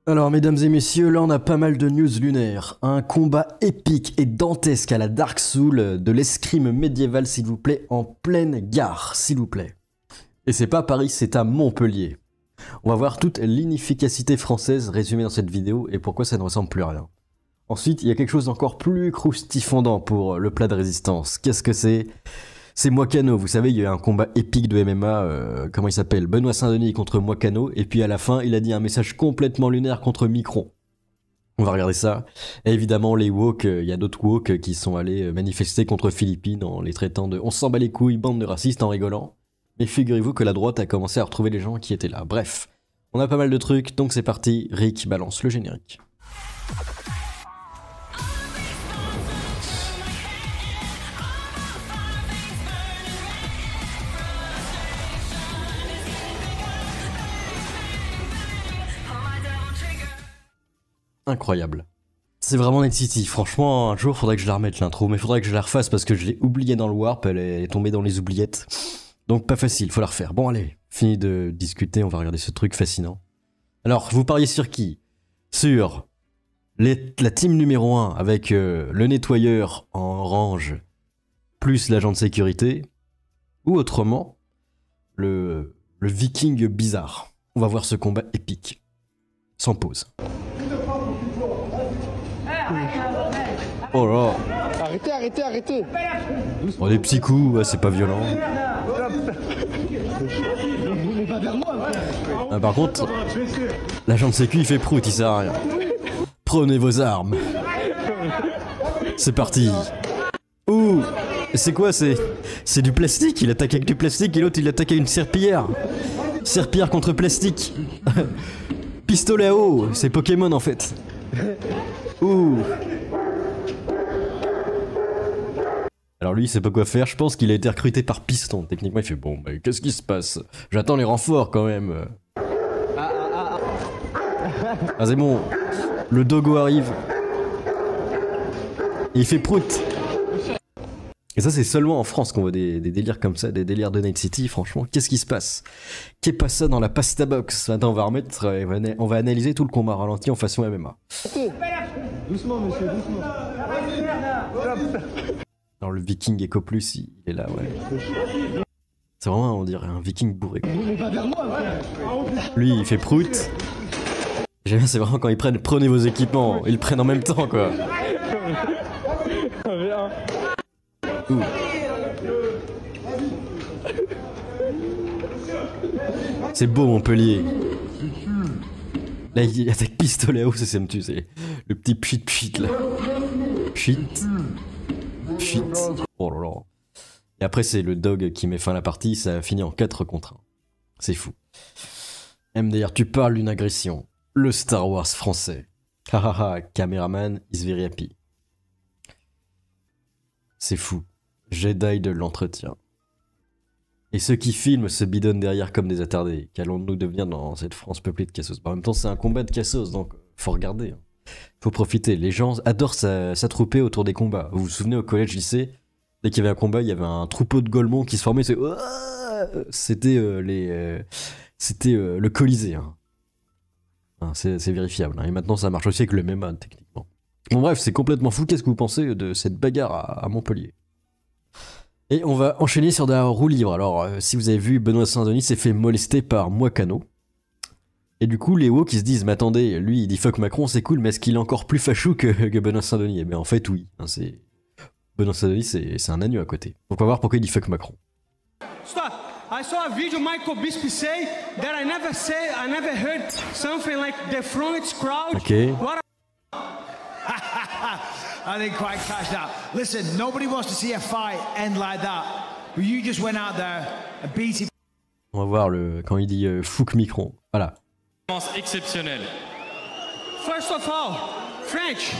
Alors mesdames et messieurs, là on a pas mal de news lunaires. Un combat épique et dantesque à la Dark Soul de l'escrime médiéval s'il vous plaît, en pleine gare s'il vous plaît. Et c'est pas à Paris, c'est à Montpellier. On va voir toute l'inefficacité française résumée dans cette vidéo et pourquoi ça ne ressemble plus à rien. Ensuite, il y a quelque chose d'encore plus croustifondant pour le plat de résistance. Qu'est-ce que c'est? C'est Moicano, vous savez, il y a eu un combat épique de MMA, comment il s'appelle? Benoît Saint-Denis contre Moicano, et puis à la fin, il a dit un message complètement lunaire contre Micron. On va regarder ça. Et évidemment, les woke, il y a d'autres woke qui sont allés manifester contre Philippines en les traitant de « on s'en bat les couilles, bande de racistes » en rigolant. Mais figurez-vous que la droite a commencé à retrouver les gens qui étaient là. Bref, on a pas mal de trucs, donc c'est parti, Rick balance le générique. Incroyable. C'est vraiment Night City, franchement un jour faudrait que je la remette l'intro, mais faudrait que je la refasse parce que je l'ai oubliée dans le warp, elle est tombée dans les oubliettes. Donc pas facile, faut la refaire. Bon allez, fini de discuter, on va regarder ce truc fascinant. Alors, vous pariez sur qui? Sur la team numéro 1 avec le nettoyeur en orange plus l'agent de sécurité, ou autrement, le viking bizarre. On va voir ce combat épique. Sans pause. Oh là. Arrêtez. Oh, des petits coups, ouais, c'est pas violent. Ah, par contre, l'agent de sécu il fait prout, il sert à rien. Prenez vos armes. C'est parti. Ouh, c'est quoi, c'est du plastique, il attaque avec du plastique et l'autre il attaque avec une serpillière. Serpillière contre plastique. Pistolet à eau, c'est Pokémon en fait. Ouh. Alors lui il sait pas quoi faire, je pense qu'il a été recruté par Piston. Techniquement il fait bon, bah, qu'est-ce qui se passe? J'attends les renforts quand même. Ah c'est bon, le dogo arrive. Et il fait prout. Et ça c'est seulement en France qu'on voit des délires comme ça, des délires de Night City, franchement. Qu'est-ce qui se passe? Qu'est pas ça dans la pasta box? Attends, on va remettre, on va analyser tout le combat ralenti en façon MMA. Doucement monsieur, doucement. Alors le viking Eco Plus, il est là, ouais. C'est vraiment, on dirait un viking bourré. Lui, il fait prout. J'aime bien, c'est vraiment quand ils prennent, prenez vos équipements, ils le prennent en même temps, quoi. Ouh. C'est beau Montpellier. Là, il attaque pistolet à eau, ça me tue, c'est le petit pchit là. Pchit. Oh là là. Et après c'est le dog qui met fin à la partie, ça a fini en 4 contre 1. C'est fou. MDR, tu parles d'une agression. Le Star Wars français. Hahaha, caméraman is very happy. C'est fou. Jedi de l'entretien. Et ceux qui filment se bidonnent derrière comme des attardés. Qu'allons-nous devenir dans cette France peuplée de cassos? En même temps c'est un combat de cassos, donc faut regarder. Hein. Faut profiter, les gens adorent s'attrouper autour des combats. Vous vous souvenez au collège, lycée, dès qu'il y avait un combat, il y avait un troupeau de golemons qui se formait, c'était le Colisée. Hein. C'est vérifiable. Hein. Et maintenant ça marche aussi avec le MMA, techniquement. Bon bref, c'est complètement fou, qu'est-ce que vous pensez de cette bagarre à Montpellier? Et on va enchaîner sur de la roue libre. Alors, si vous avez vu, Benoît Saint-Denis s'est fait molester par Moicano. Et du coup, les woke qui se disent, mais attendez, lui il dit fuck Macron, c'est cool, mais est-ce qu'il est encore plus fachou que Benoît Saint-Denis? Eh bien en fait oui, hein, Benoît Saint-Denis c'est un agneau à côté. On va voir pourquoi il dit fuck Macron. Stop! I saw a video Michael Bisping say that I never heard something like the front crowd. Ok. What I didn't quite catch that. Listen, nobody wants to see a fight end like that. But you just went out there and beat him. On va voir quand il dit fuck Micron. Voilà. Exceptionnel. First of all, French.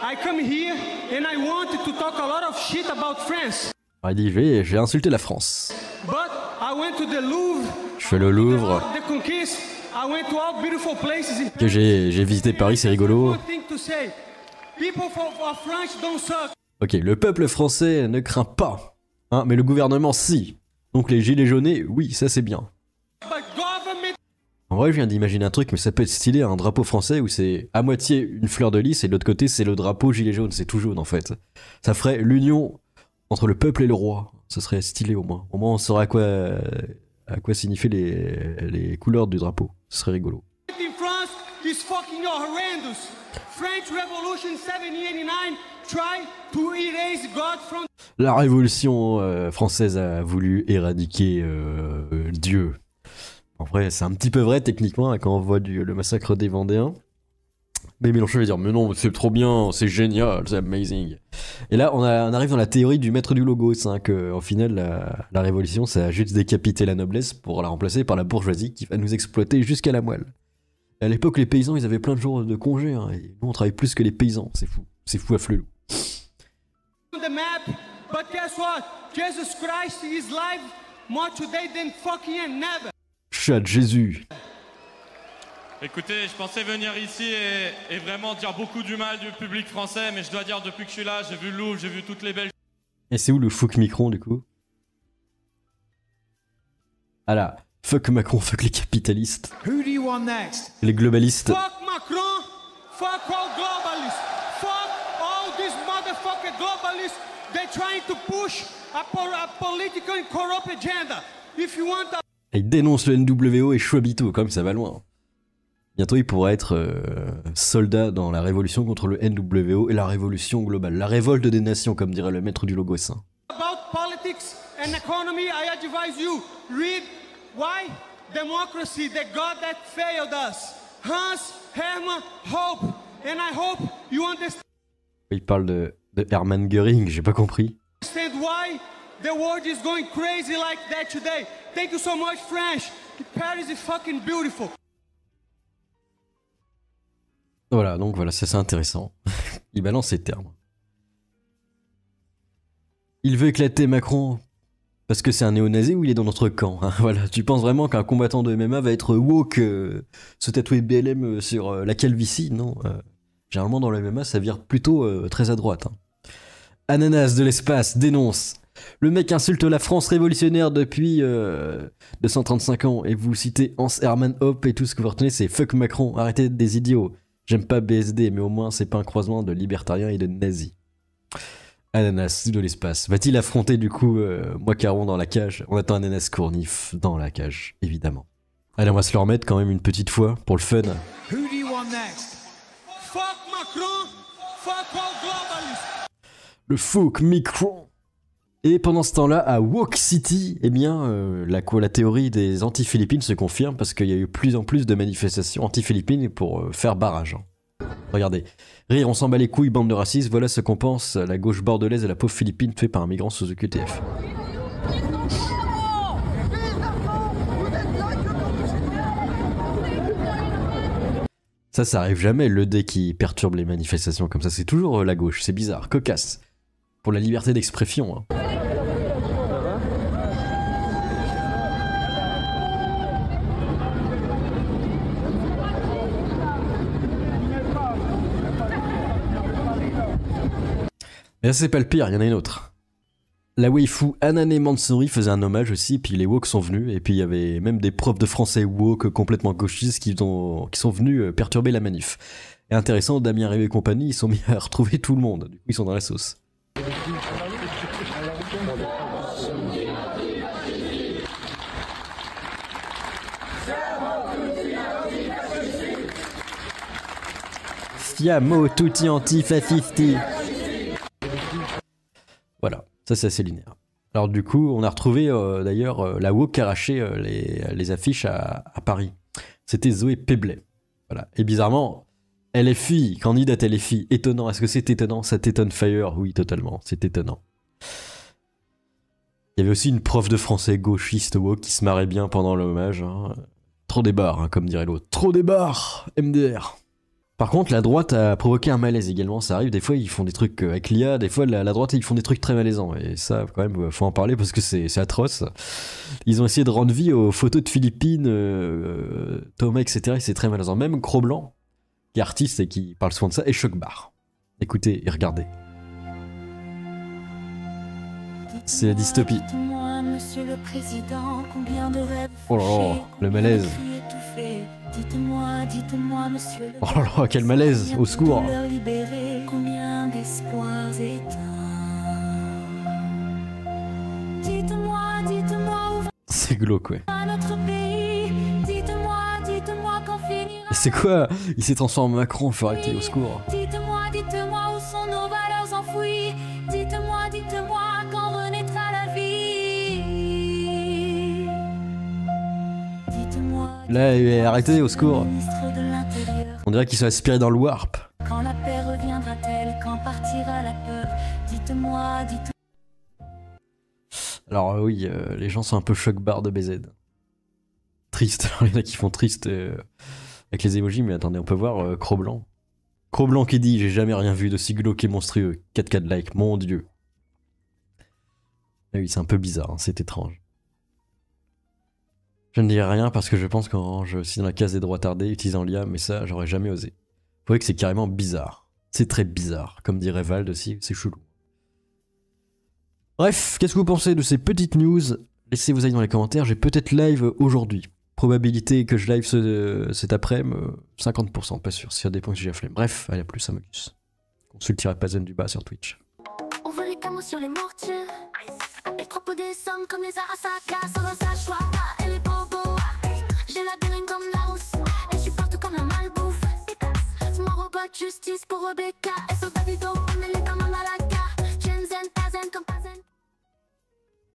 I come here and I wanted to talk a lot of shit about France. Alors, il dit j'ai insulté la France. But I went to the Louvre. Je fais le Louvre. The Conquest. I went to all beautiful places in Que j'ai visité Paris, c'est rigolo. People of France don't suck. Ok, le peuple français ne craint pas, hein, mais le gouvernement si. Donc les gilets jaunes, oui, ça c'est bien. But government En vrai, je viens d'imaginer un truc, mais ça peut être stylé, un drapeau français où c'est à moitié une fleur de lys et de l'autre côté c'est le drapeau gilet jaune, c'est tout jaune en fait. Ça ferait l'union entre le peuple et le roi. Ce serait stylé au moins. Au moins on saurait à quoi signifient les couleurs du drapeau. Ce serait rigolo. In France is fucking horrendous. French Revolution 1789 tried to erase God from. La Révolution française a voulu éradiquer Dieu. En vrai, c'est un petit peu vrai techniquement hein, quand on voit le massacre des Vendéens. Mais Mélenchon va dire mais non, c'est trop bien, c'est génial, c'est amazing. Et là, on arrive dans la théorie du maître du logos, hein, que, au final, la révolution, ça a juste décapité la noblesse pour la remplacer par la bourgeoisie qui va nous exploiter jusqu'à la moelle. Et à l'époque, les paysans, ils avaient plein de jours de congé, hein, et nous, on travaille plus que les paysans, c'est fou à flelou. The map, but guess what? Jesus Christ is live more today than fucking never. Chat Jésus. Écoutez, je pensais venir ici et vraiment dire beaucoup du mal du public français, mais je dois dire, depuis que je suis là, j'ai vu le Louvre, j'ai vu toutes les belles... Et c'est où le fuck Micron, du coup? Ah là, fuck Macron, fuck les capitalistes. Who do you want next? Les globalistes. Fuck Macron, fuck all globalists, fuck all these motherfucking globalists. They're trying to push a political and corrupt agenda. If you want a... Et il dénonce le NWO et Chouabito, comme ça va loin. Bientôt, il pourra être soldat dans la révolution contre le NWO et la révolution globale. La révolte des nations, comme dirait le maître du logos. About politics and economy, I advise you, read Why Democracy, the God that failed us. Hans Hermann Hoppe. And I hope you understand Il parle de Hermann Göring, j'ai pas compris. why the world is going crazy like that today. Thank you so much, French. Paris is fucking beautiful. Voilà, donc voilà, c'est intéressant. Il balance ses termes. Il veut éclater Macron parce que c'est un néo-nazi ou il est dans notre camp hein. Voilà, tu penses vraiment qu'un combattant de MMA va être woke, se tatouer BLM sur la calvitie? Non. Généralement dans le MMA, ça vire plutôt très à droite. Hein. Ananas de l'espace dénonce. Le mec insulte la France révolutionnaire depuis 235 ans et vous citez Hans Hermann Hoppe et tout ce que vous retenez c'est fuck Macron, arrêtez d'être des idiots. J'aime pas BSD, mais au moins c'est pas un croisement de libertarien et de nazi. Ananas de l'espace. Va-t-il affronter du coup Moicaron dans la cage? On attend Ananas Cournif dans la cage, évidemment. Allez, on va se le remettre quand même une petite fois pour le fun. Who do you want next? Fuck Macron, fuck all globalists. Le fuck Macron. Et pendant ce temps-là, à Woke City, eh bien, la théorie des anti-Philippines se confirme parce qu'il y a eu plus en plus de manifestations anti-Philippines pour faire barrage. Regardez. Rire, on s'en bat les couilles, bande de racistes, voilà ce qu'on pense la gauche bordelaise et la pauvre Philippine fait par un migrant sous OQTF. Ça arrive jamais, le dé qui perturbe les manifestations comme ça, c'est toujours la gauche, c'est bizarre, cocasse. Pour la liberté d'expression. Hein. Et là, c'est pas le pire, il y en a une autre. La waifu Anane Mansouri faisait un hommage aussi, puis les woke sont venus, et puis il y avait même des profs de français woke complètement gauchistes qui sont venus perturber la manif. Et intéressant, Damien Rieu et compagnie, ils sont mis à retrouver tout le monde, du coup ils sont dans la sauce. Fiamo tutti anti-fascisti. Voilà, ça c'est assez linéaire. Alors du coup, on a retrouvé d'ailleurs la woke qui a arraché les affiches à Paris. C'était Zoé Peblet. Voilà. Et bizarrement, LFI, candidate LFI, étonnant. Est-ce que c'est étonnant? Ça t'étonne Fire? Oui, totalement, c'est étonnant. Il y avait aussi une prof de français gauchiste woke qui se marrait bien pendant l'hommage. Hein. Trop des barres, hein, comme dirait l'autre. Trop des barres, MDR. Par contre, la droite a provoqué un malaise également, ça arrive, des fois ils font des trucs avec l'IA, des fois la droite ils font des trucs très malaisants, et ça quand même faut en parler parce que c'est atroce. Ils ont essayé de rendre vie aux photos de Philippines, Thomas, etc. et c'est très malaisant. Même Cro-Blanc, qui est artiste et qui parle souvent de ça, et Choc-Bar. Écoutez et regardez. C'est la dystopie. Monsieur le Président, combien de rêves Oh là là, fauchés, le combien malaise. de cris étouffés. Dites-moi, Monsieur le Oh là là, quel malaise, Président, au secours. combien de douleurs libérées, combien d'espoirs éteints. Dites-moi où C'est glauque, ouais. va notre pays. Dites-moi quand finira. Et c'est quoi? Il s'est transformé en Macron, faut arrêter, au secours. Dites-moi où sont nos valeurs enfouies. Dites-moi quand renaîtra la vie. Dites-moi. Là, arrêtez, au secours. Ministre de l'Intérieur, On dirait qu'ils sont aspirés dans le warp. quand la paix reviendra-t-elle, quand partira la peur? Dites-moi. Alors oui, les gens sont un peu choc-barre de BZ. Triste, alors il y en a qui font triste avec les emojis, mais attendez, on peut voir Cro-Blanc. Cro-Blanc qui dit « J'ai jamais rien vu de si glauque et monstrueux. 4K de like, mon dieu. » Ah oui, c'est un peu bizarre, hein, c'est étrange. Je ne dirai rien parce que je pense que je suis dans la case des droits tardés utilisant l'IA, mais ça, j'aurais jamais osé. Vous voyez que c'est carrément bizarre. C'est très bizarre. Comme dirait Vald aussi, c'est chelou. Bref, qu'est-ce que vous pensez de ces petites news? Laissez vos avis dans les commentaires, j'ai peut-être live aujourd'hui. Probabilité que je live cet après-midi, 50%, pas sûr, ça dépend si j'ai la flemme. Bref, allez à plus, Amogus. Consulte-Pazen du bas sur Twitch. On veut les camos sur les mortiers. Les propos des sommes comme les Arasaka. Sans un sachoir et les bobos. J'ai la béline comme la rousse. Et je suis partout comme la malbouffe. Mon robot de justice pour Rebecca.